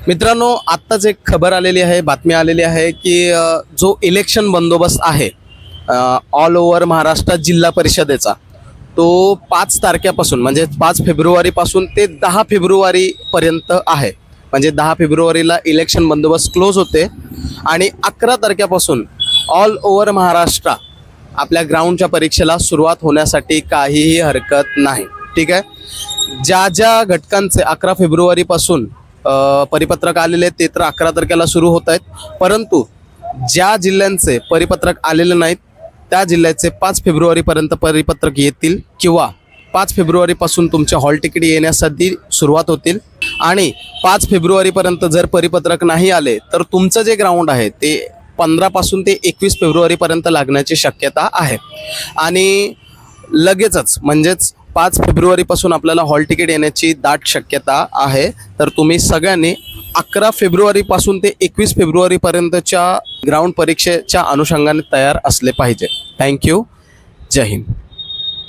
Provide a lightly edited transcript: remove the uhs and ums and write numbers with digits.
मित्रांनो, आत्ताच एक खबर आलेली आहे, बातमी आलेली आहे की जो इलेक्शन बंदोबस्त आहे ऑल ओव्हर महाराष्ट्र जिल्हा परिषदेचा, तो 5 तारखेपासून म्हणजे 5 फेब्रुवारीपासून ते 10 फेब्रुवारीपर्यंत आहे. म्हणजे 10 फेब्रुवारीला इलेक्शन बंदोबस्त क्लोज होते आणि 11 तारखेपासून ऑल ओव्हर महाराष्ट्र आपल्या ग्राउंडच्या परीक्षेला सुरुवात होण्यासाठी काहीही हरकत नाही. ठीक आहे. ज्या ज्या घटकांचे 11 फेब्रुवारीपासून परिपत्रक आलेले ते तर 11 तारखेला सुरू होत आहेत, परंतु ज्या जिल्ह्यांचे परिपत्रक आलेले नाहीत त्या जिल्ह्याचे 5 फेब्रुवारीपर्यंत परिपत्रक येतील किंवा 5 फेब्रुवारीपासून तुमचे हॉल तिकीट येण्यासाठी सुरुवात होतील. आणि 5 फेब्रुवारीपर्यंत जर परिपत्रक नाही आले तर तुमचं जे ग्राउंड आहे ते 15 पासून ते 21 फेब्रुवारीपर्यंत लागण्याची शक्यता आहे. आणि लगेचच म्हणजेच 5 फेब्रुवारीपासून आपल्याला हॉल तिकीट येण्याची दाट शक्यता आहे. तर तुम्ही सगळ्यांनी 11 फेब्रुवारीपासून ते 21 फेब्रुवारीपर्यंतच्या ग्राउंड परीक्षेच्या अनुषंगाने तयार असले पाहिजे. थँक्यू. जय हिंद.